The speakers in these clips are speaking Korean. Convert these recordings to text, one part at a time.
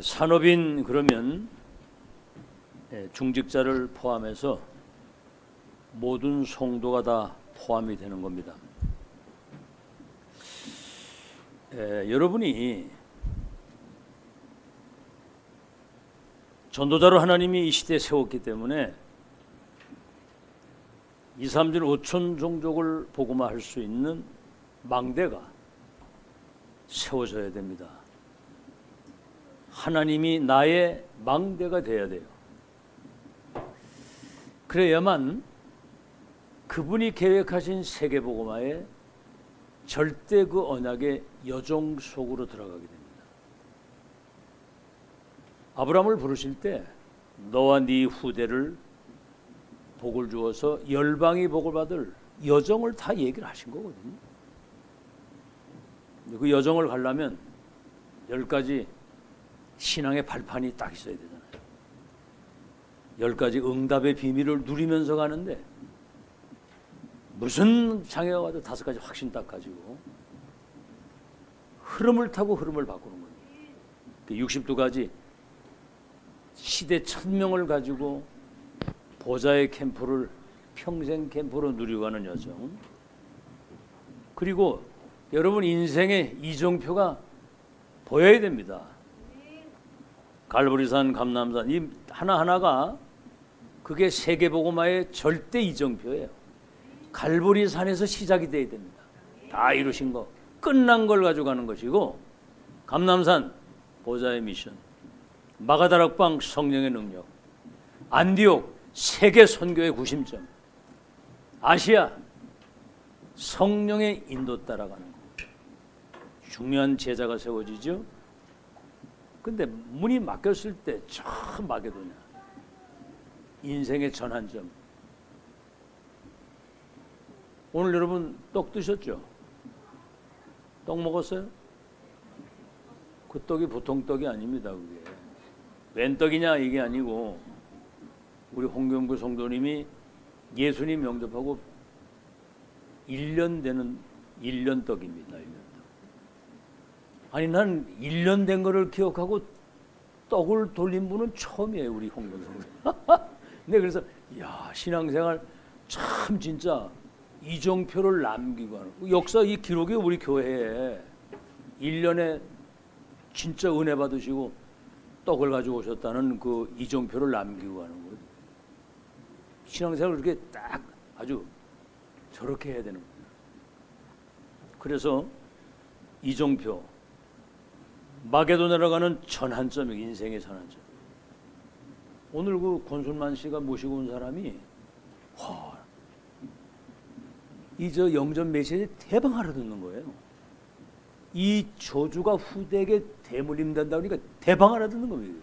산업인 그러면 중직자를 포함해서 모든 성도가 다 포함이 되는 겁니다. 여러분이 전도자로 하나님이 이 시대에 세웠기 때문에 2, 3천, 5천 종족을 복음화할 수 있는 망대가 세워져야 됩니다. 하나님이 나의 망대가 되어야 돼요. 그래야만 그분이 계획하신 세계복음화에 절대 그 언약의 여정 속으로 들어가게 됩니다. 아브라함을 부르실 때 너와 네 후대를 복을 주어서 열방이 복을 받을 여정을 다 얘기를 하신 거거든요. 그 여정을 가려면 10가지 신앙의 발판이 딱 있어야 되잖아요. 10가지 응답의 비밀을 누리면서 가는데 무슨 장애가 와도 5가지 확신 딱 가지고 흐름을 타고 흐름을 바꾸는 거예요. 62가지 시대 천명을 가지고 보좌의 캠프를 평생 캠프로 누리고 가는 여정. 그리고 여러분 인생의 이정표가 보여야 됩니다. 갈보리산, 감남산 이 하나하나가 그게 세계복음화의 절대 이정표예요. 갈보리산에서 시작이 돼야 됩니다. 다 이루신 거 끝난 걸 가져가는 것이고, 감남산 보좌의 미션, 마가다락방 성령의 능력, 안디옥 세계 선교의 구심점, 아시아 성령의 인도 따라가는 거. 중요한 제자가 세워지죠. 근데 문이 막혔을 때 저 마게도냐, 인생의 전환점. 오늘 여러분 떡 드셨죠? 떡 먹었어요? 그 떡이 보통 떡이 아닙니다. 그게 웬 떡이냐 이게 아니고, 우리 홍경구 성도님이 예수님 영접하고 1년 되는 1년 떡입니다. 1년 떡. 아니 난 1년 된 거를 기억하고 떡을 돌린 분은 처음이에요. 우리 홍경구 성도님. 근데 그래서 야, 신앙생활 참 진짜 이정표를 남기고 하는 역사 이 기록이 우리 교회에 1년에 진짜 은혜 받으시고 떡을 가지고 오셨다는 그 이정표를 남기고 하는 거예요. 신앙생활을 그렇게 딱 아주 저렇게 해야 되는 거예요. 그래서 이정표, 마게도냐로 가는 전환점이 인생의 전환점. 오늘 그 권순만 씨가 모시고 온 사람이 이 저 영전 메시지 대방 알아듣는 거예요. 이 저주가 후대에게 대물림된다 그러니까 대방 알아듣는 거예요.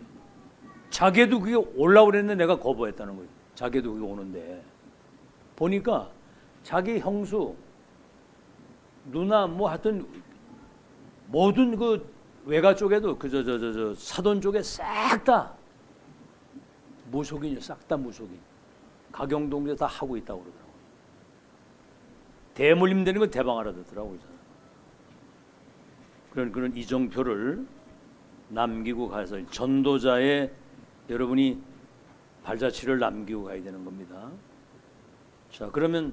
자기도 그게 올라오려 했는데 내가 거부했다는 거예요. 자기도 그게 오는데 보니까 자기 형수 누나 뭐 하여튼 모든 그 외가 쪽에도 그 저 사돈 쪽에 싹 다 무속인이요. 싹 다 무속인. 가경동에 다 하고 있다고 그러더라고요. 대물림되는 건 대방 알아듣더라고요. 그런 이정표를 남기고 가서 전도자의 여러분이 발자취를 남기고 가야 되는 겁니다. 자, 그러면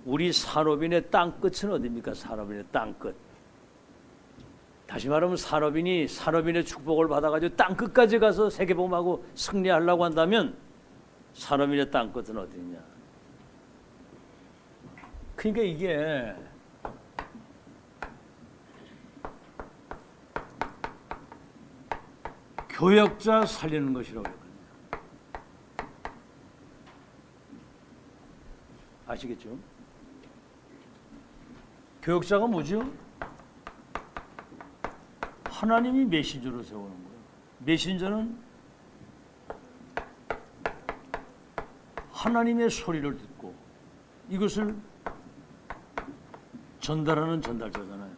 우리 산업인의 땅끝은 어디입니까? 산업인의 땅끝. 다시 말하면 산업인의 축복을 받아가지고 땅끝까지 가서 세계복음하고 승리하려고 한다면 산업인의 땅끝은 어디냐? 그러니까 이게 교역자 살리는 것이라고 했거든요. 아시겠죠? 교역자가 뭐죠? 하나님이 메신저로 세우는 거예요. 메신저는 하나님의 소리를 듣고 이것을 전달하는 전달자잖아요.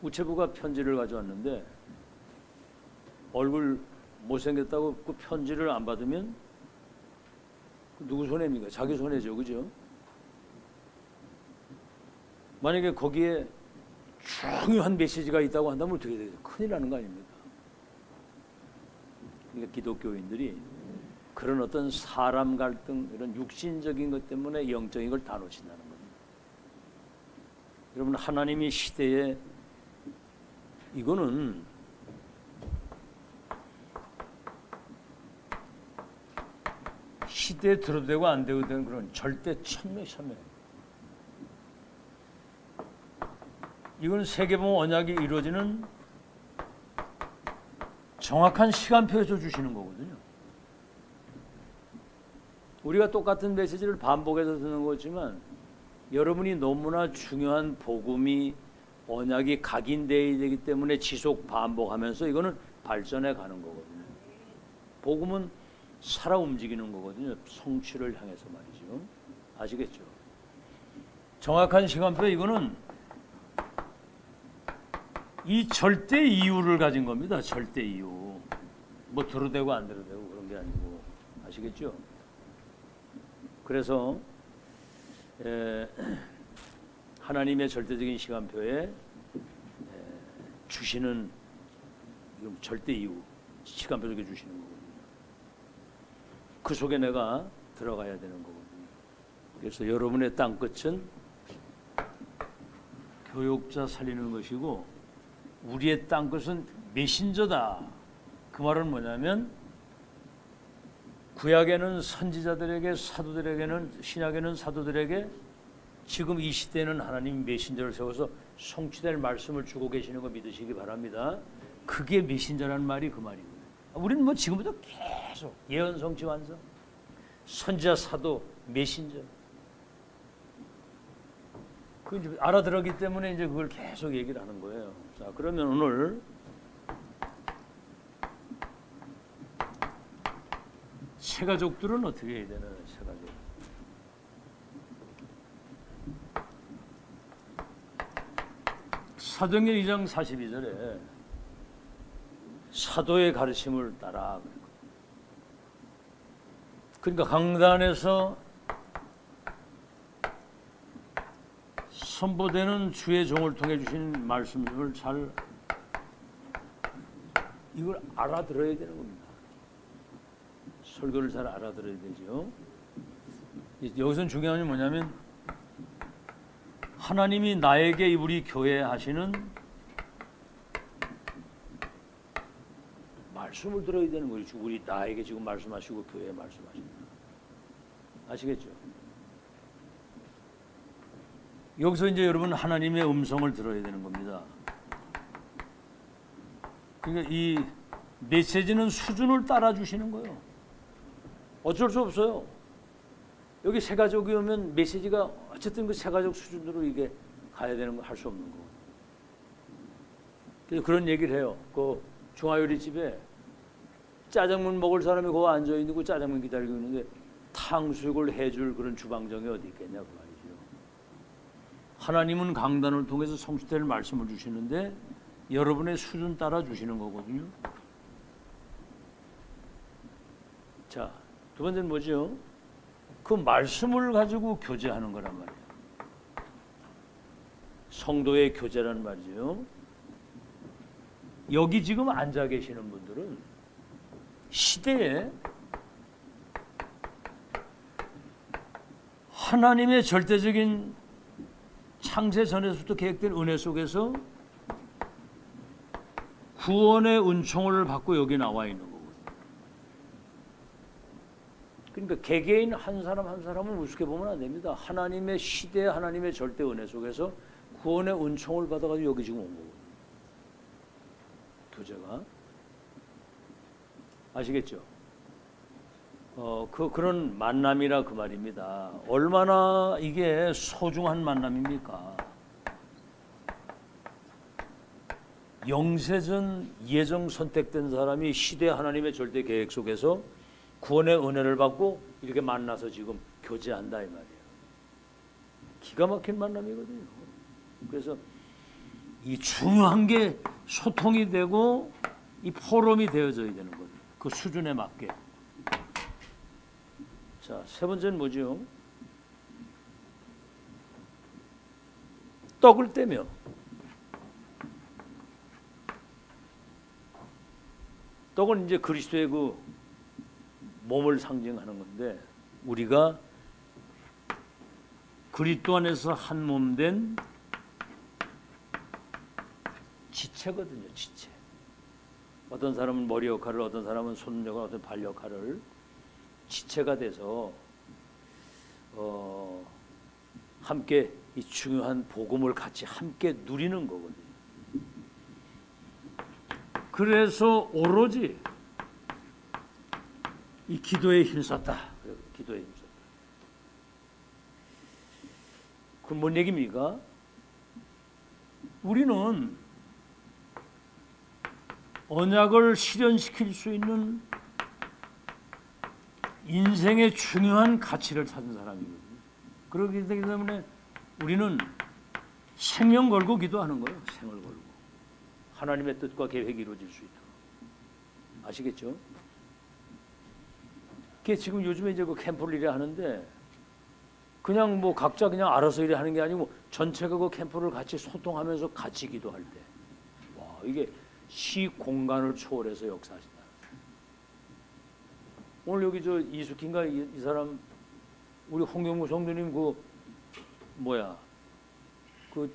우체부가 편지를 가져왔는데 얼굴 못생겼다고 그 편지를 안 받으면 누구 손해입니까? 자기 손해죠. 그죠? 만약에 거기에 중요한 메시지가 있다고 한다면 어떻게 되죠? 큰일 나는 거 아닙니까? 그러니까 기독교인들이 그런 어떤 사람 갈등, 이런 육신적인 것 때문에 영적인 걸 다 놓친다는 겁니다. 여러분, 하나님이 시대에 이거는 시대에 들어도 되고 안 되고 되는 그런 절대 천매천매. 이건 세계봉 언약이 이루어지는 정확한 시간표에서 주시는 거거든요. 우리가 똑같은 메시지를 반복해서 듣는 거지만 여러분이 너무나 중요한 복음이 언약이 각인되어야 되기 때문에 지속 반복하면서 이거는 발전해 가는 거거든요. 복음은 살아 움직이는 거거든요. 성취를 향해서 말이죠. 아시겠죠? 정확한 시간표 이거는 이 절대 이유를 가진 겁니다. 절대 이유. 뭐 들어대고 안 들어대고 그런 게 아니고. 아시겠죠? 그래서 하나님의 절대적인 시간표에 주시는 절대 이유, 시간표 속에 주시는 거거든요. 그 속에 내가 들어가야 되는 거거든요. 그래서 여러분의 땅끝은 교육자 살리는 것이고 우리의 땅끝은 메신저다. 그 말은 뭐냐면 구약에는 선지자들에게, 사도들에게는, 신약에는 사도들에게, 지금 이 시대에는 하나님 메신저를 세워서 성취될 말씀을 주고 계시는 거 믿으시기 바랍니다. 그게 메신저라는 말이 그 말이고요. 우리는 뭐 지금부터 계속 예언, 성취, 완성, 선지자, 사도, 메신저. 그 이제 알아들었기 때문에 이제 그걸 계속 얘기를 하는 거예요. 자, 그러면 오늘 새가족들은 어떻게 해야 되나요? 새가족. 사도행전 2장 42절에 사도의 가르침을 따라. 그러니까 강단에서 선포되는 주의 종을 통해 주신 말씀을 잘 이걸 알아들어야 되는 겁니다. 설교를 잘 알아들어야 되죠. 여기서 중요한 게 뭐냐면 하나님이 나에게 우리 교회에 하시는 말씀을 들어야 되는 거죠. 우리 나에게 지금 말씀하시고 교회에 말씀하시는 아시겠죠? 여기서 이제 여러분 하나님의 음성을 들어야 되는 겁니다. 그러니까 이 메시지는 수준을 따라 주시는 거예요. 어쩔 수 없어요. 여기 새 가족이 오면 메시지가 어쨌든 그 새 가족 수준으로 이게 가야 되는 거 할 수 없는 거. 그래서 그런 얘기를 해요. 그 중화요리집에 짜장면 먹을 사람이 거기 앉아 있는 거 짜장면 기다리고 있는데 탕수육을 해줄 그런 주방장이 어디 있겠냐 그 말이죠. 하나님은 강단을 통해서 성취될 말씀을 주시는데 여러분의 수준 따라 주시는 거거든요. 자, 두 번째는 뭐죠? 그 말씀을 가지고 교제하는 거란 말이에요. 성도의 교제라는 말이죠. 여기 지금 앉아 계시는 분들은 시대에 하나님의 절대적인 창세 전에서부터 계획된 은혜 속에서 구원의 은총을 받고 여기 나와 있는 거거든요. 그러니까 개개인 한 사람 한 사람을 우습게 보면 안 됩니다. 하나님의 시대, 하나님의 절대 은혜 속에서 구원의 은총을 받아가지고 여기 지금 온 거거든요. 교제가 아시겠죠? 그런 만남이라 그 말입니다. 얼마나 이게 소중한 만남입니까? 영세전 예정 선택된 사람이 시대 하나님의 절대 계획 속에서 구원의 은혜를 받고 이렇게 만나서 지금 교제한다 이 말이에요. 기가 막힌 만남이거든요. 그래서 이 중요한 게 소통이 되고 이 포럼이 되어져야 되는 거예요. 그 수준에 맞게. 자, 세 번째는 뭐죠? 떡을 떼며 떡은 이제 그리스도의 그 몸을 상징하는 건데 우리가 그리스도 안에서 한 몸 된 지체거든요. 지체. 어떤 사람은 머리 역할을, 어떤 사람은 손 역할, 어떤 발 역할을 지체가 돼서 함께 이 중요한 복음을 같이 함께 누리는 거거든요. 그래서 오로지 이 기도에 힘썼다. 기도에 힘썼다. 그건 뭔 얘기입니까? 우리는 언약을 실현시킬 수 있는 인생의 중요한 가치를 찾은 사람이거든요. 그렇기 때문에 우리는 생명 걸고 기도하는 거예요. 생을 걸고. 하나님의 뜻과 계획이 이루어질 수 있도록. 아시겠죠? 그게 지금 요즘에 이제 그 캠프를 이래 하는데 그냥 뭐 각자 그냥 알아서 이래 하는 게 아니고 전체가 그 캠프를 같이 소통하면서 같이 기도할 때. 와, 이게 시 공간을 초월해서 역사하신다. 오늘 여기 저 이숙인가 이 사람 우리 홍경무 성도님 그 뭐야 그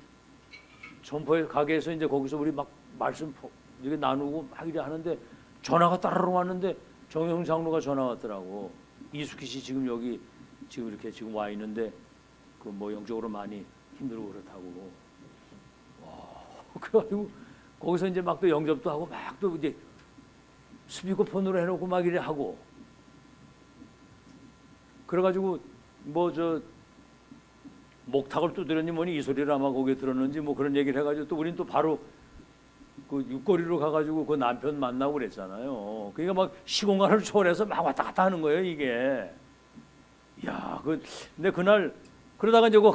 점포에 가게에서 이제 거기서 우리 막 말씀 이렇게 나누고 막 이래 하는데 전화가 따르르 왔는데 정영 장로가 전화 왔더라고. 이숙희 씨 지금 여기 지금 이렇게 지금 와 있는데 그 뭐 영적으로 많이 힘들고 그렇다고. 와, 그래가지고 거기서 이제 막 또 영접도 하고 막 또 이제 스피커폰으로 해놓고 막 이래 하고. 그래가지고 뭐 저 목탁을 두드렸니 뭐니 이 소리를 아마 거기에 들었는지 뭐 그런 얘기를 해가지고 또 우린 또 바로 그 육거리로 가가지고 그 남편 만나고 그랬잖아요. 그러니까 막 시공간을 초월해서 막 왔다 갔다 하는 거예요 이게. 야, 근데 그날 그러다가 이제 그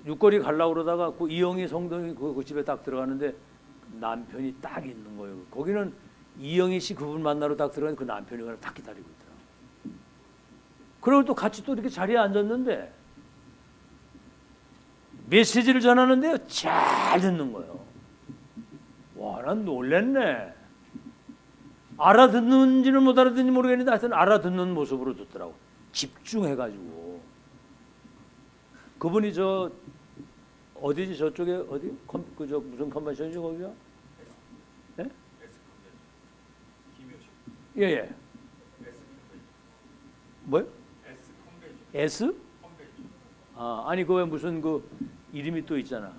육거리 가려고 그러다가 그 이영희 성도님 그 집에 딱 들어가는데 남편이 딱 있는 거예요. 거기는 이영희 씨 그분 만나러 딱 들어가는 그 남편이 그냥 딱 기다리고 있더라고. 그리고 또 같이 또 이렇게 자리에 앉았는데 메시지를 전하는데요 잘 듣는 거예요. 와, 난 놀랬네. 알아듣는지는 못 알아듣는지 모르겠는데 하여튼 알아듣는 모습으로 듣더라고. 집중해가지고. 그분이 저 어디지 저쪽에 어디 그저 무슨 컨벤션이죠 거기가? 예? 예예. 뭐요? S? 아, 아니 그 왜 무슨 그 이름이 또 있잖아.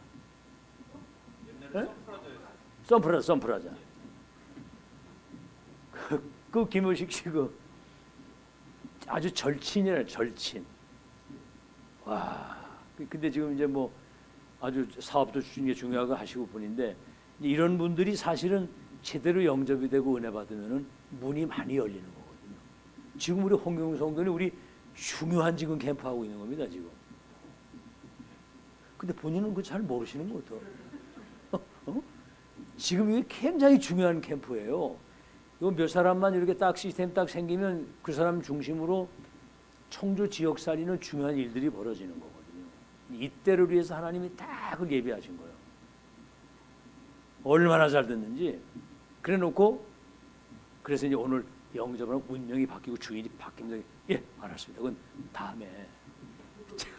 예? 선프라자. 그 김효식 씨 그 아주 절친이라 절친. 와. 근데 지금 이제 뭐 아주 사업도 중요하고 하시고 분인데 이런 분들이 사실은 제대로 영접이 되고 은혜 받으면은 문이 많이 열리는 거거든요. 지금 우리 홍경우 성도는 우리 중요한 지금 캠프하고 있는 겁니다 지금. 근데 본인은 그 잘 모르시는 것 같아. 지금 이게 굉장히 중요한 캠프예요. 이거 몇 사람만 이렇게 딱 시스템 딱 생기면 그 사람 중심으로 청주 지역 살리는 중요한 일들이 벌어지는 거거든요. 이때를 위해서 하나님이 다 그걸 예비하신 거예요. 얼마나 잘 듣는지. 그래 놓고 그래서 이제 오늘 영접은 운명이 바뀌고 주인이 바뀌면서 예, 알았습니다. 그건 다음에 제가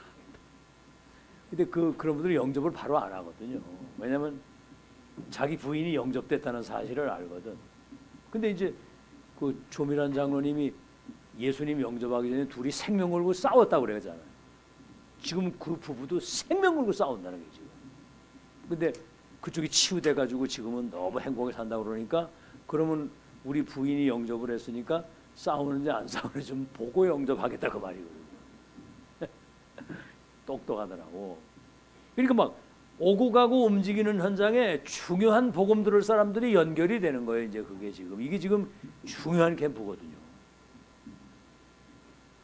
근데 그런 분들은 영접을 바로 안 하거든요. 왜냐하면 자기 부인이 영접됐다는 사실을 알거든. 근데 이제 그 조미란 장로님이 예수님 영접하기 전에 둘이 생명 걸고 싸웠다고 그러잖아요. 지금 그 부부도 생명 걸고 싸운다는 게 지금. 근데 그쪽이 치유돼 가지고 지금은 너무 행복하게 산다고 그러니까 그러면 우리 부인이 영접을 했으니까 싸우는지 안 싸우는지 좀 보고 영접하겠다 그 말이거든요. 똑똑하더라고. 그러니까 막 오고 가고 움직이는 현장에 중요한 복음 들을 사람들이 연결이 되는 거예요. 이제 그게 지금 이게 지금 중요한 캠프거든요.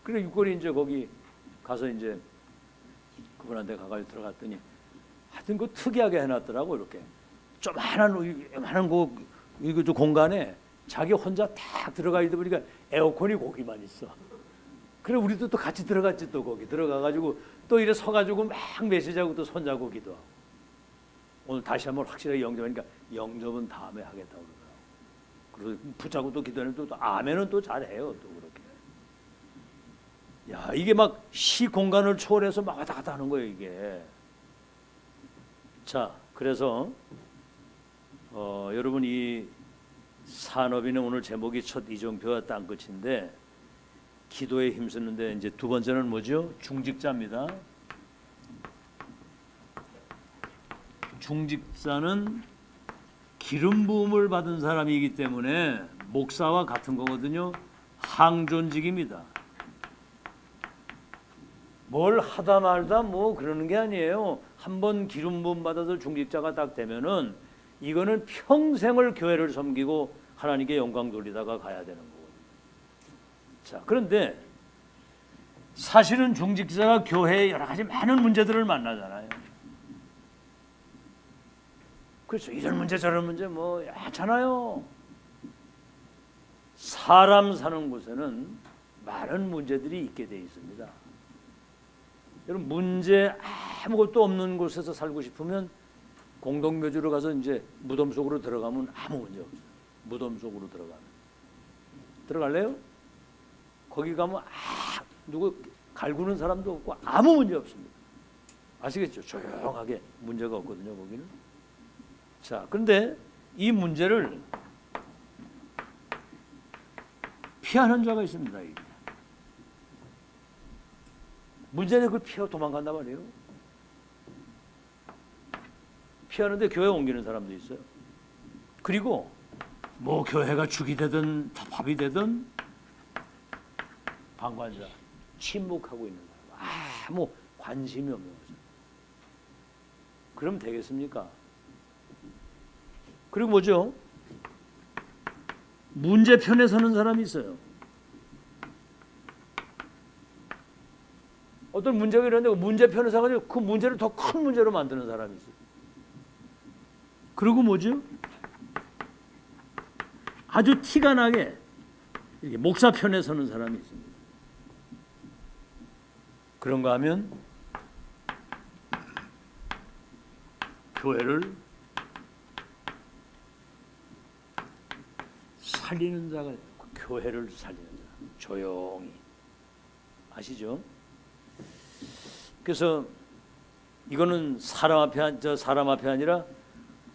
그래 육골이 이제 거기 가서 이제 그분한테 가까이 들어갔더니 하여튼 그 특이하게 해놨더라고. 이렇게 조그마한 그 공간에 자기 혼자 딱 들어가 있다 보니까 에어컨이 거기만 있어. 그래 우리도 또 같이 들어갔지. 또 거기 들어가가지고 또 이래 서가지고 막 메시지하고 또 손잡고 기도하고. 오늘 다시 한번 확실하게 영접하니까 영접은 다음에 하겠다고 그러더라고. 붙잡고 또 기도하면 또 아멘은 또 잘해요. 또 그렇게. 야, 이게 막 시 공간을 초월해서 막 왔다 갔다 하는 거예요, 이게. 자, 그래서 여러분 이 산업인의 오늘 제목이 첫 이정표와 땅끝인데 기도에 힘쓰는데 이제 두 번째는 뭐죠? 중직자입니다. 중직자는 기름 부음을 받은 사람이기 때문에 목사와 같은 거거든요. 항존직입니다. 뭘 하다 말다 뭐 그러는 게 아니에요. 한번 기름 부음 받아서 중직자가 딱 되면은 이거는 평생을 교회를 섬기고 하나님께 영광 돌리다가 가야 되는 거거든요. 자, 그런데 사실은 중직자가 교회에 여러 가지 많은 문제들을 만나잖아요. 그렇죠. 이런 문제 저런 문제 뭐 많잖아요. 사람 사는 곳에는 많은 문제들이 있게 돼 있습니다. 여러분 문제 아무것도 없는 곳에서 살고 싶으면 공동묘지로 가서 이제 무덤 속으로 들어가면 아무 문제 없어요. 무덤 속으로 들어갈래요? 거기 가면 누구 갈구는 사람도 없고 아무 문제 없습니다. 아시겠죠? 조용하게 문제가 없거든요, 거기는. 자, 그런데 이 문제를 피하는 자가 있습니다. 이게. 문제는 그걸 피하고 도망간단 말이에요. 피하는데 교회 옮기는 사람도 있어요. 그리고 뭐 교회가 죽이 되든 밥이 되든 방관자 침묵하고 있는 사람, 아무 관심이 없는 거죠. 그럼 되겠습니까? 그리고 뭐죠? 문제편에 서는 사람이 있어요. 어떤 문제가 일어났는데 문제편에 서가지고 그 문제를 더 큰 문제로 만드는 사람이 있어요. 그리고 뭐죠? 아주 티가 나게 이렇게 목사 편에 서는 사람이 있습니다. 그런가 하면 교회를 살리는 자가 교회를 살리는 자, 조용히 아시죠? 그래서 이거는 사람 앞에 아니라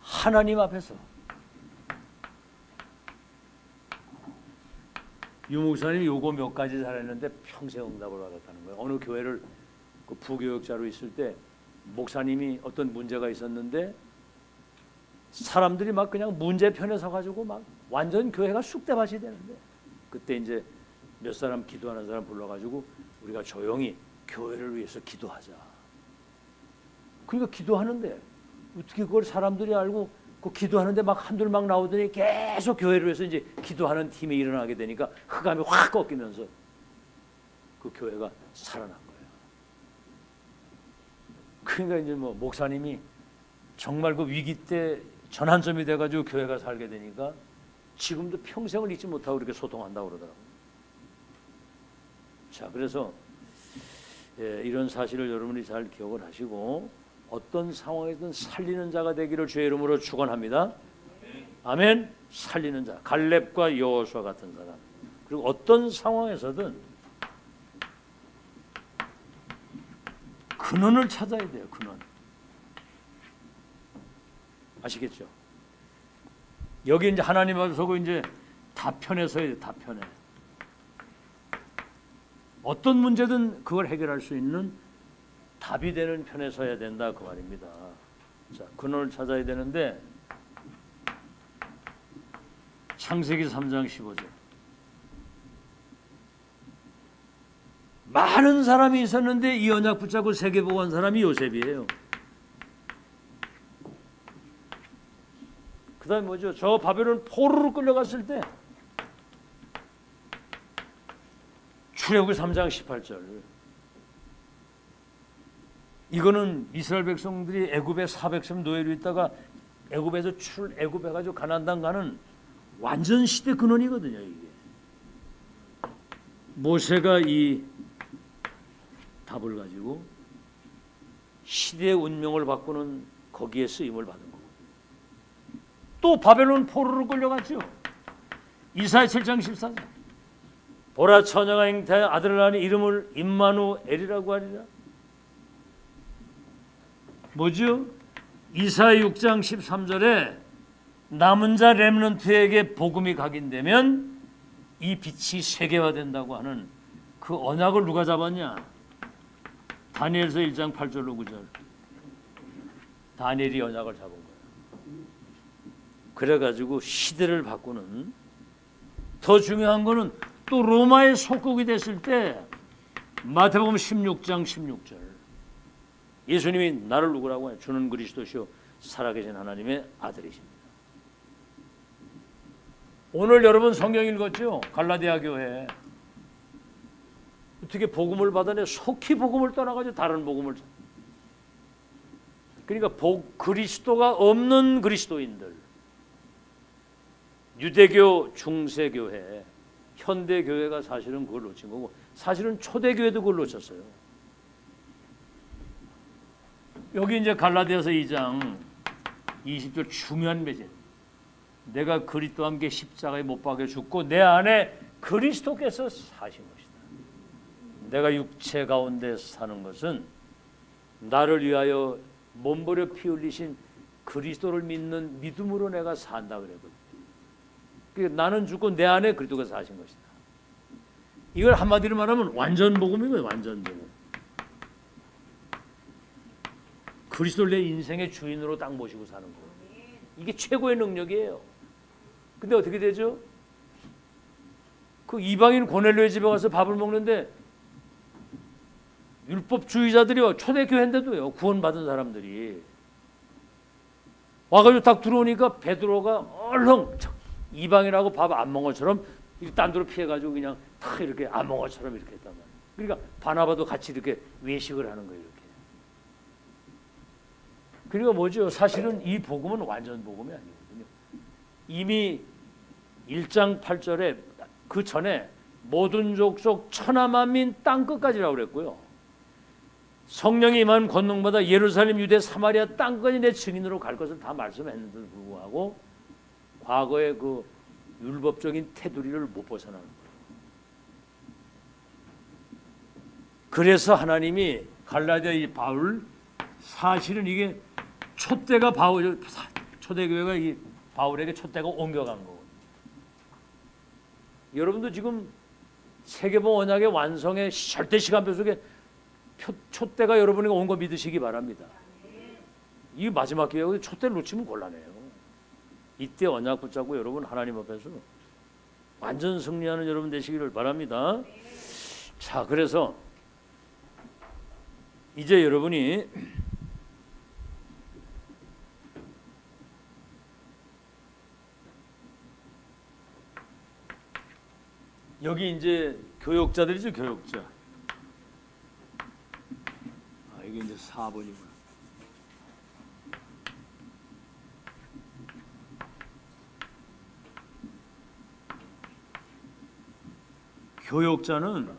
하나님 앞에서 유 목사님이 요거 몇 가지 잘했는데 평생 응답을 받았다는 거예요. 어느 교회를 그 부교역자로 있을 때 목사님이 어떤 문제가 있었는데 사람들이 막 그냥 문제편에 서가지고 막 완전 교회가 쑥대밭이 되는데 그때 이제 몇 사람 기도하는 사람 불러가지고 우리가 조용히 교회를 위해서 기도하자. 그러니까 기도하는데 어떻게 그걸 사람들이 알고 그 기도하는데 막 한둘 막 나오더니 계속 교회를 위해서 이제 기도하는 팀이 일어나게 되니까 흑암이 확 꺾이면서 그 교회가 살아난 거예요. 그러니까 이제 뭐 목사님이 정말 그 위기 때 전환점이 돼가지고 교회가 살게 되니까 지금도 평생을 잊지 못하고 이렇게 소통한다고 그러더라고요. 자, 그래서 이런 사실을 여러분이 잘 기억을 하시고 어떤 상황에든 살리는 자가 되기를 주의 이름으로 축원합니다. 아멘. 살리는 자, 갈렙과 여호수아 같은 사람. 그리고 어떤 상황에서든 근원을 찾아야 돼요. 근원. 아시겠죠? 여기 이제 하나님 앞에 서고 이제 다편에 서야 돼. 다편에. 어떤 문제든 그걸 해결할 수 있는 답이 되는 편에 서야 된다 그 말입니다. 자, 근원을 찾아야 되는데 창세기 3장 15절. 많은 사람이 있었는데 이 언약 붙잡고 세계 보고 한 사람이 요셉이에요. 그다음에 뭐죠? 저 바벨론 포로로 끌려갔을 때 출애굽기 3장 18절. 이거는 이스라엘 백성들이 애굽에 400년 노예로 있다가 애굽에서 애굽해가지고 가나안 땅 가는 완전 시대 근원이거든요. 이게 모세가 이 답을 가지고 시대의 운명을 바꾸는 거기에 쓰임을 받은 거고 또 바벨론 포로로 끌려갔죠. 이사야 7장 14절. 보라 처녀가 잉태하여 아들을 낳으니 이름을 임마누엘이라고 하리라. 뭐죠? 이사야 6장 13절에 남은 자 렘넌트에게 복음이 각인되면 이 빛이 세계화된다고 하는 그 언약을 누가 잡았냐? 다니엘서 1장 8절로 9절. 다니엘이 언약을 잡은 거예요. 그래가지고 시대를 바꾸는, 더 중요한 거는 또 로마의 속국이 됐을 때 마태복음 16장 16절. 예수님이 나를 누구라고 해요? 주는 그리스도시요 살아계신 하나님의 아들이십니다. 오늘 여러분 성경 읽었죠? 갈라디아 교회. 어떻게 복음을 받아내? 속히 복음을 떠나가지고 다른 복음을. 그러니까 그리스도가 없는 그리스도인들, 유대교 중세교회, 현대교회가 사실은 그걸 놓친 거고, 사실은 초대교회도 그걸 놓쳤어요. 여기 이제 갈라디아서 2장 20절 중요한 메시지. 내가 그리스도와 함께 십자가에 못 박혀 죽고 내 안에 그리스도께서 사신 것이다. 내가 육체 가운데 사는 것은 나를 위하여 몸버려 피 흘리신 그리스도를 믿는 믿음으로 내가 산다 그랬거든. 그러니까 나는 죽고 내 안에 그리스도가 사신 것이다. 이걸 한마디로 말하면 완전 복음이고요. 완전 복음. 그리스도를 내 인생의 주인으로 딱 모시고 사는 거예요. 이게 최고의 능력이에요. 근데 어떻게 되죠? 그 이방인 고넬료의 집에 가서 밥을 먹는데 율법주의자들이요, 초대교회인데도요, 구원받은 사람들이 와가지고 딱 들어오니까 베드로가 얼렁 이방인하고 밥 안 먹은 것처럼 딴 데로 피해가지고 그냥 탁 이렇게 안 먹은 것처럼 이렇게 했단 말이에요. 그러니까 바나바도 같이 이렇게 외식을 하는 거예요. 이렇게. 그리고 뭐죠? 사실은 이 복음은 완전 복음이 아니거든요. 이미 1장 8절에 그 전에 모든 족속 천하만민 땅끝까지라고 그랬고요. 성령이 임한 권능받아 예루살렘, 유대, 사마리아 땅까지 내 증인으로 갈 것을 다 말씀했는데도 불구하고 과거의 그 율법적인 테두리를 못 벗어나는 거예요. 그래서 하나님이 갈라디아 이 바울, 사실은 이게 촛대가 바울, 초대교회가 이 바울에게 촛대가 옮겨간 거거든요. 여러분도 지금 세계봉 언약의 완성의 절대 시간표 속에 촛대가 여러분에게 온 거 믿으시기 바랍니다. 이 마지막 기회에 촛대를 놓치면 곤란해요. 이때 언약 붙잡고 여러분 하나님 앞에서 완전 승리하는 여러분 되시기를 바랍니다. 자, 그래서 이제 여러분이 여기 이제 교역자들이죠, 교역자. 이게 이제 4번이구나. 교역자는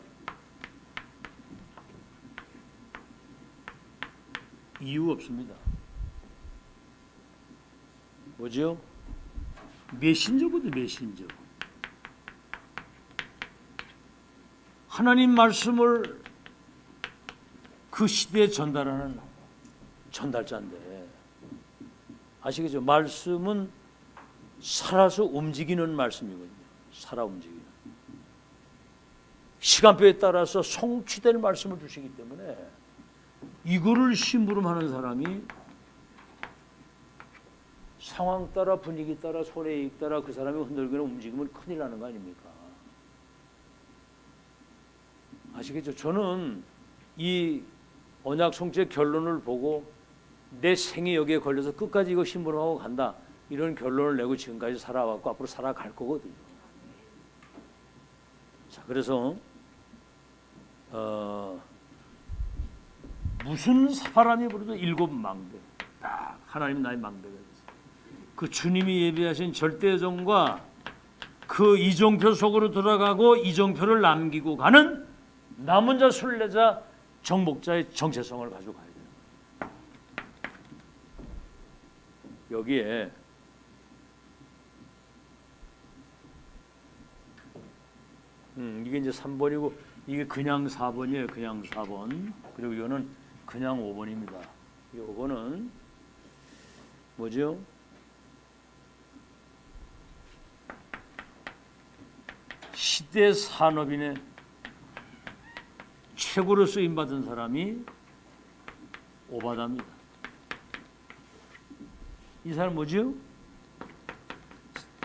이유 없습니다. 뭐죠? 메신저거든, 메신저. 하나님 말씀을 그 시대에 전달하는 전달자인데, 아시겠죠? 말씀은 살아서 움직이는 말씀이거든요. 살아 움직이는. 시간표에 따라서 성취될 말씀을 주시기 때문에 이거를 심부름하는 사람이 상황 따라, 분위기 따라, 손해익 따라 그 사람이 흔들거나 움직이면 큰일 나는 거 아닙니까? 아시겠죠? 저는 이 언약 성취의 결론을 보고 내 생이 여기에 걸려서 끝까지 이거 심부름하고 간다, 이런 결론을 내고 지금까지 살아왔고 앞으로 살아갈 거거든요. 자, 그래서 무슨 사람이 부르도 7망대, 딱 하나님 나의 망대가 있어요. 그 주님이 예비하신 절대정과 그 이정표 속으로 들어가고 이정표를 남기고 가는 남은 자, 순례자, 정복자의 정체성을 가지고 가야 돼요. 여기에 이게 이제 3번이고 이게 그냥 4번이에요. 그냥 4번. 그리고 이거는 그냥 5번입니다. 이 5번은 뭐죠? 시대 산업인의 최고로 쓰임받은 사람이 오바다입니다. 이 사람 뭐죠?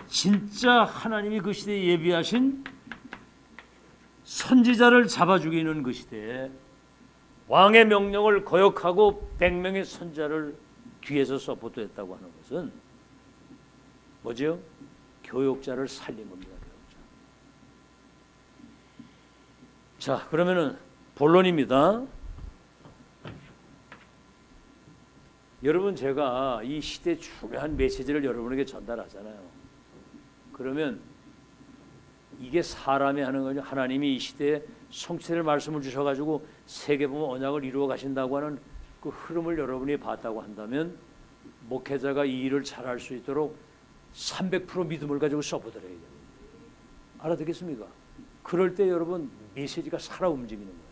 진짜 하나님이 그 시대에 예비하신 선지자를 잡아 죽이는 그 시대에 왕의 명령을 거역하고 100명의 선지자를 뒤에서 서포트했다고 하는 것은 뭐죠? 교역자를 살린 겁니다. 교역자. 자, 그러면은 본론입니다. 여러분, 제가 이 시대 중요한 메시지를 여러분에게 전달하잖아요. 그러면 이게 사람이 하는 거죠. 하나님이 이 시대에 성취될 말씀을 주셔가지고 세계보험 언약을 이루어 가신다고 하는 그 흐름을 여러분이 봤다고 한다면 목회자가 이 일을 잘할 수 있도록 300% 믿음을 가지고 서포트를 해야 됩니다. 알아듣겠습니까? 그럴 때 여러분 메시지가 살아 움직이는 거예요.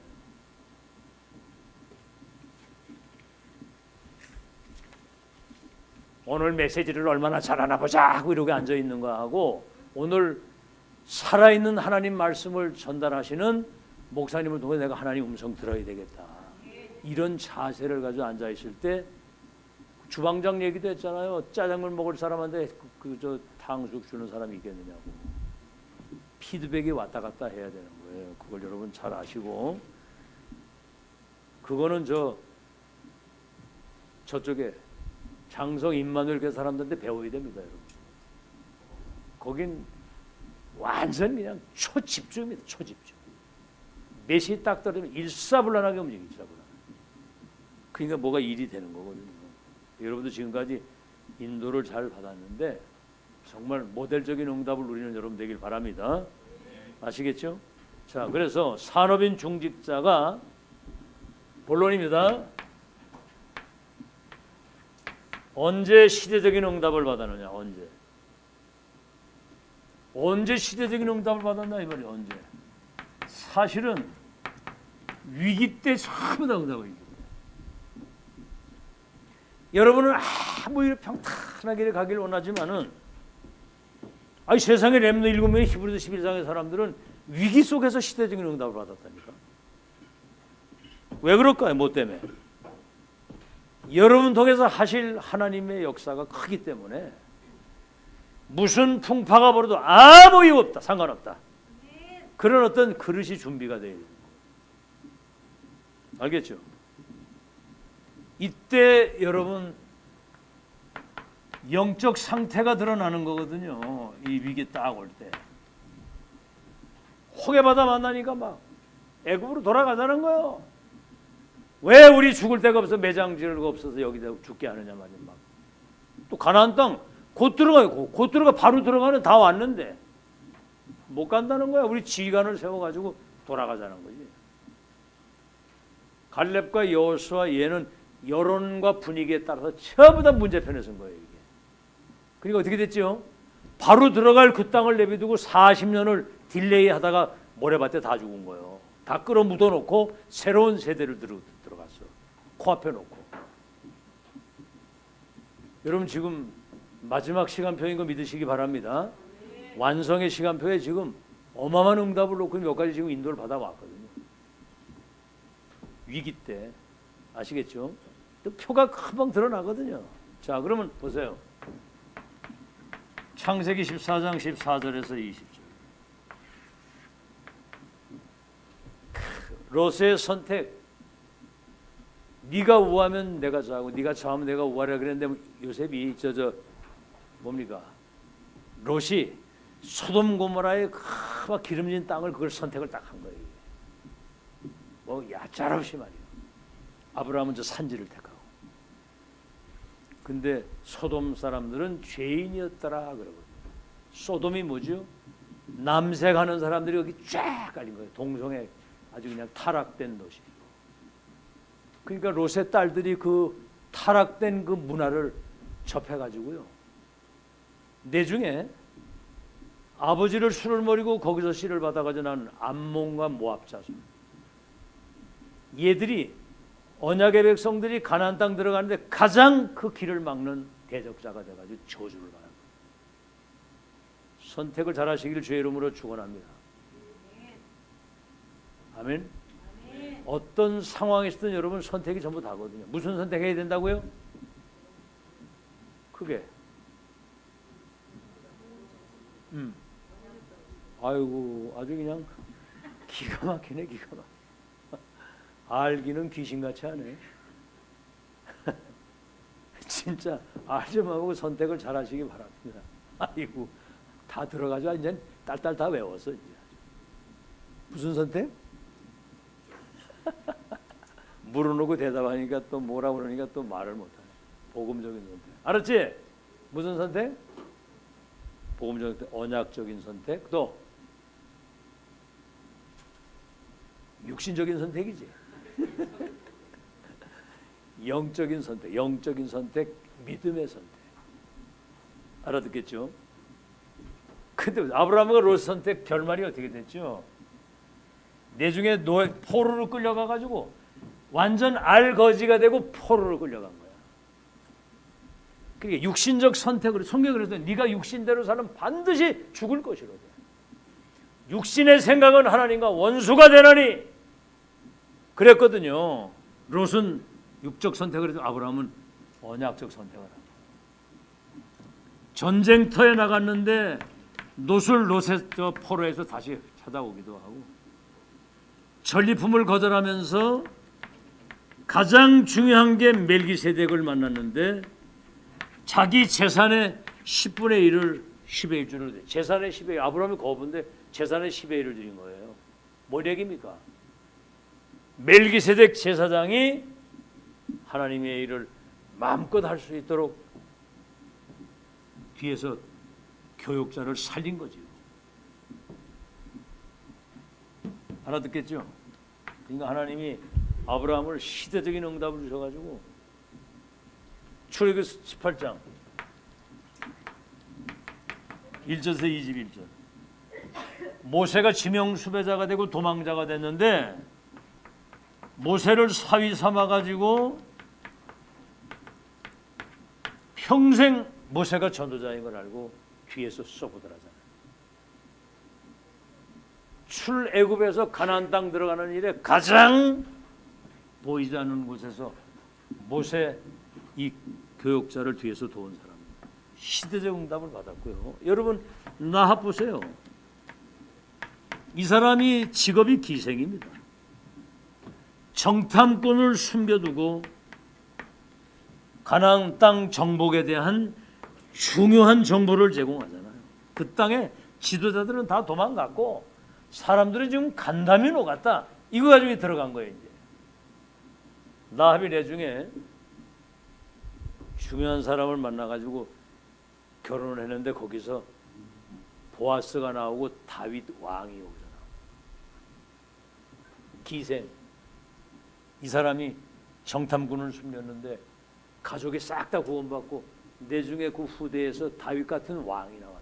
오늘 메시지를 얼마나 잘하나 보자 하고 이렇게 앉아있는 거하고 오늘 살아있는 하나님 말씀을 전달하시는 목사님을 통해 내가 하나님 음성 들어야 되겠다. 이런 자세를 가지고 앉아있을 때 주방장 얘기도 했잖아요. 짜장면 먹을 사람한테 저 탕수육 주는 사람이 있겠느냐고. 피드백이 왔다 갔다 해야 되는 거예요. 그걸 여러분 잘 아시고 그거는 저쪽에 장성 임마누엘 교회 사람들한테 배워야 됩니다, 여러분. 거긴 완전 그냥 초집중입니다. 초집중. 메시지 딱 떨어지면 일사불란하게 움직이죠. 일사불란. 그러니까 뭐가 일이 되는 거거든요. 여러분도 지금까지 인도를 잘 받았는데 정말 모델적인 응답을 누리는 여러분 되길 바랍니다. 아시겠죠? 자, 그래서 산업인 중직자가 본론입니다. 언제 시대적인 응답을 받았느냐? 언제 시대적인 응답을 받았나 이 말이에요. 언제? 사실은 위기 때 전부 다 응답을 이깁니다. 여러분은 아무 평탄하게 가길 원하지만은 세상의 렘너 7명의 히브리서 11장의 사람들은 위기 속에서 시대적인 응답을 받았다니까. 왜 그럴까요? 뭐 때문에? 여러분 통해서 하실 하나님의 역사가 크기 때문에 무슨 풍파가 벌어도 아무 이유 없다. 상관없다. 그런 어떤 그릇이 준비가 되어야 됩니다. 알겠죠? 이때 여러분 영적 상태가 드러나는 거거든요. 이 위기 딱 올 때. 호게받아 만나니까 막 애굽으로 돌아가자는 거예요. 왜 우리 죽을 데가 없어 매장 지을 거 없어서 여기다 죽게 하느냐 말이야. 막. 또 가나안 땅 곧 들어가요. 곧 들어가 바로 들어가는 다 왔는데 못 간다는 거야. 우리 지휘관을 세워가지고 돌아가자는 거지. 갈렙과 여호수아 얘는 여론과 분위기에 따라서 전부 다 문제편에 선 거예요. 이게. 그러니까 어떻게 됐죠? 바로 들어갈 그 땅을 내비두고 40년을 딜레이하다가 모래밭에 다 죽은 거예요. 다 끌어 묻어놓고 새로운 세대를 들어갔어. 코앞에 놓고. 여러분 지금 마지막 시간표인 거 믿으시기 바랍니다. 완성의 시간표에 지금 어마어마한 응답을 놓고 몇 가지 지금 인도를 받아왔거든요. 위기 때. 아시겠죠? 또 표가 금방 드러나거든요. 자, 그러면 보세요. 창세기 14장 14절에서 20절. 롯의 선택. 네가 우하면 내가 좌하고 네가 좌하면 내가 우하라 그랬는데 요셉이 뭡니까? 롯이 소돔 고모라의 막 기름진 땅을 그걸 선택을 딱 한 거예요. 뭐 야짤없이 말이에요. 아브라함은 저 산지를 택하고. 근데 소돔 사람들은 죄인이었더라 그러거든요. 소돔이 뭐죠? 남색하는 사람들이 여기 쫙 깔린 거예요. 동성애 아주 그냥 타락된 도시. 그러니까 롯의 딸들이 그 타락된 그 문화를 접해가지고요. 내중에 아버지를 술을 먹이고 거기서 씨를 받아가지고 난 암몬과 모압 자손. 얘들이 언약의 백성들이 가나안 땅 들어가는데 가장 그 길을 막는 대적자가 돼가지고 저주를 받는 거예요. 선택을 잘하시길 주의 이름으로 축원합니다. 아멘. 어떤 상황에서든 여러분 선택이 전부 다거든요. 무슨 선택해야 된다고요? 크게. 아이고 아주 그냥 기가 막히네 기가 막. 알기는 귀신같이 하네. 진짜 알좀하고 선택을 잘하시기 바랍니다. 아이고 다 들어가죠. 이제 딸딸 다 외웠어 이제. 무슨 선택? 물어놓고 대답하니까 또 뭐라 그러니까 또 말을 못하네. 복음적인 선택. 알았지? 무슨 선택? 복음적인 선택, 언약적인 선택, 또 육신적인 선택이지. 영적인 선택, 영적인 선택, 믿음의 선택. 알아듣겠죠? 근데 아브라함과 롯 선택 결말이 어떻게 됐죠? 내중에 포로로 끌려가 가지고 완전 알거지가 되고 포로로 끌려간 거야. 그러니까 육신적 선택으로 성경이 그래서 네가 육신대로 살면 반드시 죽을 것이로다. 육신의 생각은 하나님과 원수가 되나니 그랬거든요. 롯은 육적 선택을 해도 아브라함은 언약적 선택을 합니다. 전쟁터에 나갔는데 롯의 포로에서 다시 찾아오기도 하고 전리품을 거절하면서 가장 중요한 게 멜기세덱을 만났는데 자기 재산의 10분의 1을 10의 1주를 돼. 재산의 10의 1, 아브라함이 거부인데 재산의 10의 1을 드린 거예요. 뭘 얘기입니까? 멜기세덱 제사장이 하나님의 일을 마음껏 할 수 있도록 뒤에서 교육자를 살린 거지요. 알아듣겠죠? 그러니까 하나님이 아브라함을 시대적인 응답을 주셔가지고 출애굽기 18장 1절에서 21절 모세가 지명 수배자가 되고 도망자가 됐는데 모세를 사위 삼아가지고 평생 모세가 전도자인 걸 알고 뒤에서 쏘고들하잖아요. 출애굽에서 가나안 땅 들어가는 일에 가장 보이지 않는 곳에서 모세 이 교육자를 뒤에서 도운 사람입니다. 시대적 응답을 받았고요. 여러분 나합 보세요. 이 사람이 직업이 기생입니다. 정탐꾼을 숨겨두고 가나안 땅 정복에 대한 중요한 정보를 제공하잖아요. 그 땅에 지도자들은 다 도망갔고 사람들이 지금 간담이 녹았다. 이거 가지고 들어간 거예요. 이제 나합이 내중에 중요한 사람을 만나가지고 결혼을 했는데 거기서 보아스가 나오고 다윗 왕이 오잖아. 기생. 이 사람이 정탐꾼을 숨겼는데 가족이 싹 다 구원받고 내중에 그 후대에서 다윗 같은 왕이 나왔다.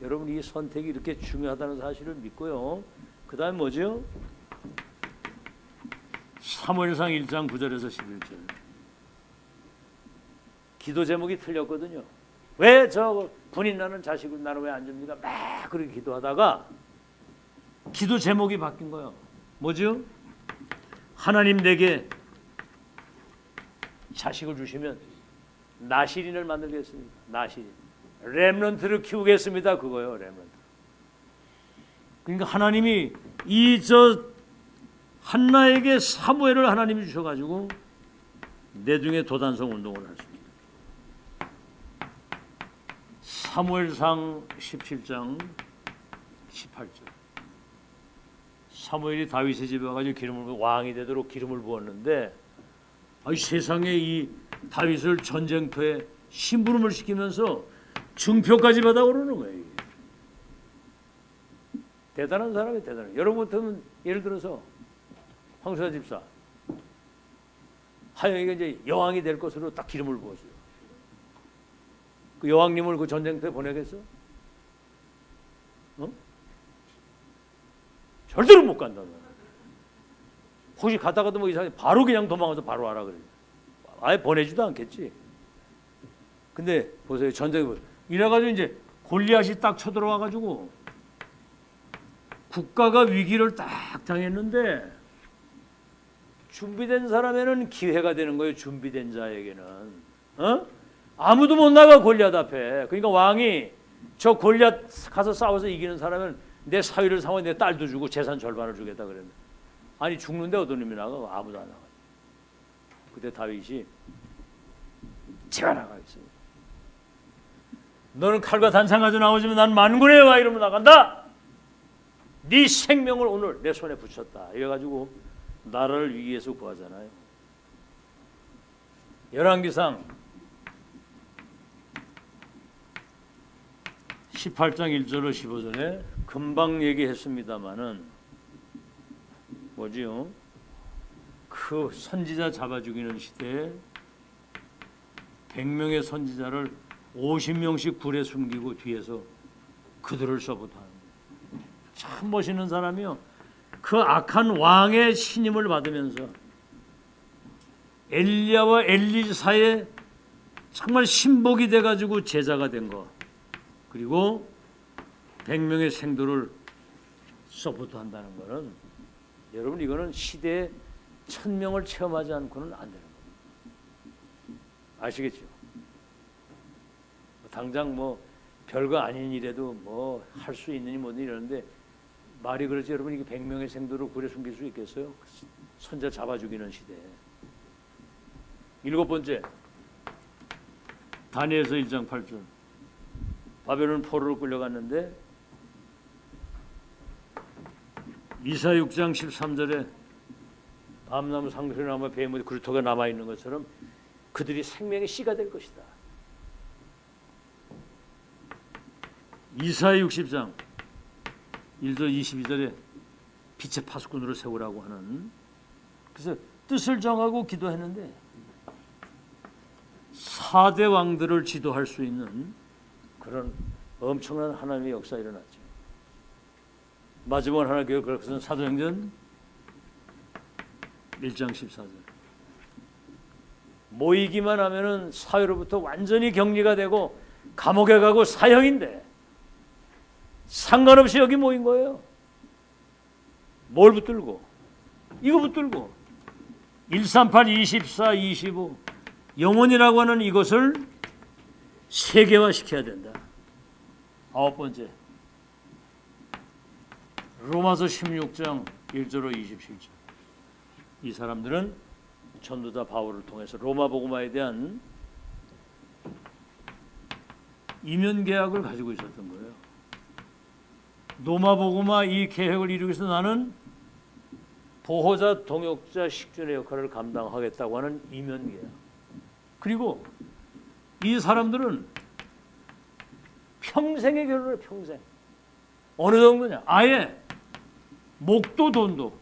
여러분 이 선택이 이렇게 중요하다는 사실을 믿고요. 그 다음 뭐죠? 사무엘상 1장 9절에서 11절. 기도 제목이 틀렸거든요. 왜 저 분인 나는 자식을 나는 왜 안 줍니까? 막 그렇게 기도하다가 기도 제목이 바뀐 거예요. 뭐죠? 하나님 내게 자식을 주시면 나실인을 만들겠습니다. 나실인. 렘넌트를 키우겠습니다. 그거요. 렘넌트. 그러니까 하나님이 이 한나에게 사무엘을 하나님이 주셔가지고 내중에 도단성 운동을 할 수 있습니다. 사무엘상 17장 18절. 사무엘이 다윗의 집에 와가지고 기름을 왕이 되도록 기름을 부었는데 세상에 이 다윗을 전쟁터에 심부름을 시키면서 증표까지 받아 오르는 거예요. 대단한 사람이 대단해. 여러분 같으면 예를 들어서 황수아 집사 하영이가 이제 여왕이 될 것으로 딱 기름을 부었어요. 그 여왕님을 그 전쟁터에 보내겠어? 어? 절대로 못 간다. 혹시 갔다가도 뭐 이상해 바로 그냥 도망가서 바로 와라 그래. 아예 보내지도 않겠지. 근데 보세요 전쟁 이래가지고 이제 골리앗이 딱 쳐들어와가지고 국가가 위기를 딱 당했는데 준비된 사람에는 기회가 되는 거예요. 준비된 자에게는 아무도 못 나가 골리앗 앞에. 그러니까 왕이 저 골리앗 가서 싸워서 이기는 사람은 내 사위를 상호 내 딸도 주고 재산 절반을 주겠다 그랬는데 아니 죽는데 어떤 놈이 나가? 아무도 안 나가. 그때 다윗이 제가 나가겠습니다. 너는 칼과 단창 가지고 나오지만 난 만군의 여호와 이름으로 나간다. 네 생명을 오늘 내 손에 붙였다. 이래가지고 나라를 위기에서 구하잖아요. 열왕기상 18장 1절로 15절에 금방 얘기했습니다마는 뭐지요? 그 선지자 잡아 죽이는 시대에 100명의 선지자를 50명씩 굴에 숨기고 뒤에서 그들을 서부터 하는 참 멋있는 사람이요. 그 악한 왕의 신임을 받으면서 엘리야와 엘리사의 정말 신복이 돼가지고 제자가 된 거. 그리고 100명의 생도를 서포트 한다는 것은 여러분 이거는 시대에 1000명을 체험하지 않고는 안 되는 겁니다. 아시겠죠? 당장 뭐 별거 아닌 일에도 뭐 할 수 있느니 뭐니 이러는데 말이 그렇지 여러분 이게 100명의 생도를 굴에 숨길 수 있겠어요? 선자 잡아 죽이는 시대에. 7번째 다니엘서 1장 8절 바벨론 포로로 끌려갔는데 이사 6장 13절에 밤나무 상수나무 뱀의 그루터가 남아있는 것처럼 그들이 생명의 씨가 될 것이다. 이사 60장 1절 22절에 빛의 파수꾼으로 세우라고 하는 그래서 뜻을 정하고 기도했는데 4대 왕들을 지도할 수 있는 그런 엄청난 하나님의 역사가 일어났죠. 마지막 하나 교회 그것은 사도행전 1장 14절 모이기만 하면은 사회로부터 완전히 격리가 되고 감옥에 가고 사형인데 상관없이 여기 모인 거예요. 뭘 붙들고? 이거 붙들고 138, 24, 25 영혼이라고 하는 이것을 세계화시켜야 된다. 9번째 로마서 16장 1절로 27절 이 사람들은 전도자 바울을 통해서 로마 복음화에 대한 이면 계약을 가지고 있었던 거예요. 로마 복음화 이 계획을 이루기 위해서 나는 보호자, 동역자, 식준의 역할을 감당하겠다고 하는 이면 계약. 그리고 이 사람들은 평생의 결혼을 평생. 어느 정도냐? 아예 목도 돈도.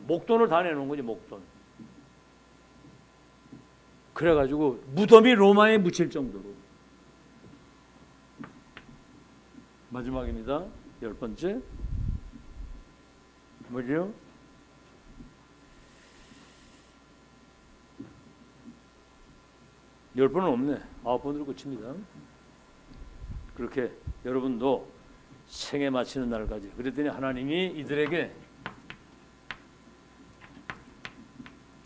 목돈을 다 내놓은 거지 목돈. 그래가지고 무덤이 로마에 묻힐 정도로. 마지막입니다. 10번째. 뭐죠? 열 번은 없네. 9번으로 끝입니다. 그렇게 여러분도 생애 마치는 날까지 그랬더니 하나님이 이들에게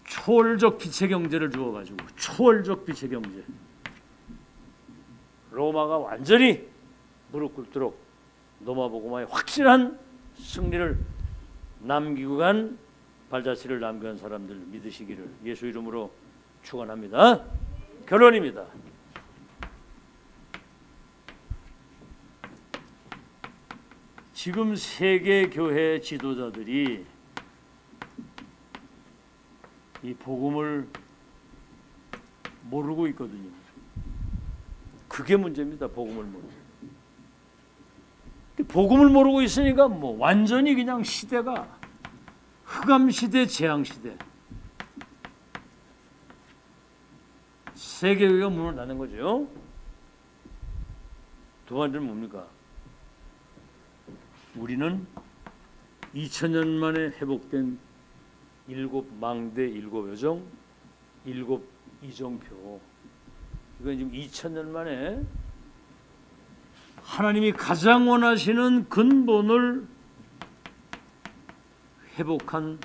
초월적 빛의 경제를 주어가지고 초월적 빛의 경제 로마가 완전히 무릎 꿇도록 로마 복음화의 확실한 승리를 남기고 간 발자취를 남긴 사람들 믿으시기를 예수 이름으로 축원합니다. 결론입니다. 지금 세계 교회 지도자들이 이 복음을 모르고 있거든요. 그게 문제입니다. 복음을 모르고. 복음을 모르고 있으니까 뭐 완전히 그냥 시대가 흑암 시대, 재앙 시대. 세계교회가 문을 닫는 거죠. 두 번째는 뭡니까? 우리는 2000년 만에 회복된 7망대 7요정 7이정표, 이건 지금 2000년 만에 하나님이 가장 원하시는 근본을 회복한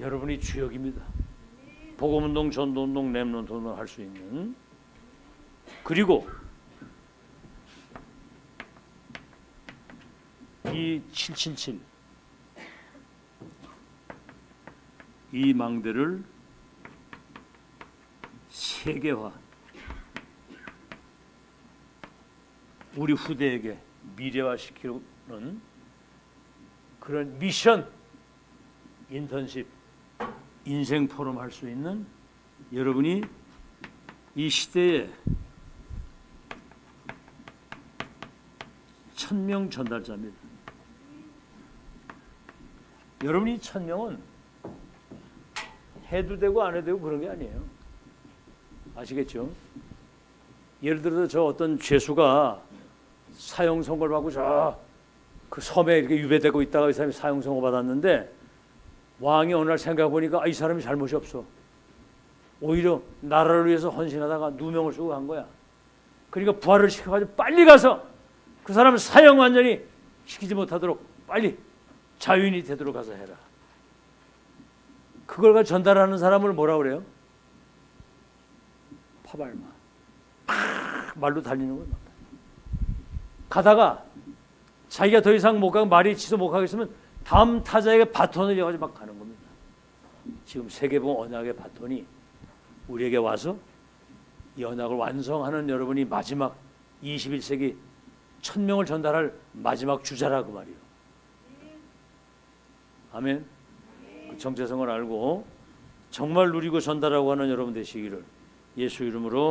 여러분이 주역입니다. 복음운동, 전도운동, 렘넌트운동을 할 수 있는. 그리고 이 777 이 망대를 세계화, 우리 후대에게 미래화시키는 그런 미션, 인턴십, 인생 포럼 할 수 있는 여러분이 이 시대에 1000명 전달자입니다. 여러분이 1000명은 해도 되고 안 해도 되고 그런 게 아니에요. 아시겠죠? 예를 들어서 저 어떤 죄수가 사형 선고를 받고 저 그 섬에 이렇게 유배되고 있다가 이 사람이 사형 선고 받았는데, 왕이 어느 날 생각해 보니까 이 사람이 잘못이 없어. 오히려 나라를 위해서 헌신하다가 누명을 쓰고 간 거야. 그러니까 부활을 시켜가지고 빨리 가서 그 사람 사형 완전히 시키지 못하도록 빨리 자유인이 되도록 가서 해라. 그걸 전달하는 사람을 뭐라 그래요? 파발마. 말로 달리는 거예요. 가다가 자기가 더 이상 못 가고 말이 지도 못 가겠으면 다음 타자에게 바톤을 이어가지고 막 가는 겁니다. 지금 세계봉 언약의 바톤이 우리에게 와서 이 언약을 완성하는 여러분이 마지막 21세기 1000명을 전달할 마지막 주자라고 말이에요. 아멘. 그 정체성을 알고 정말 누리고 전달하고 하는 여러분 되시기를 예수 이름으로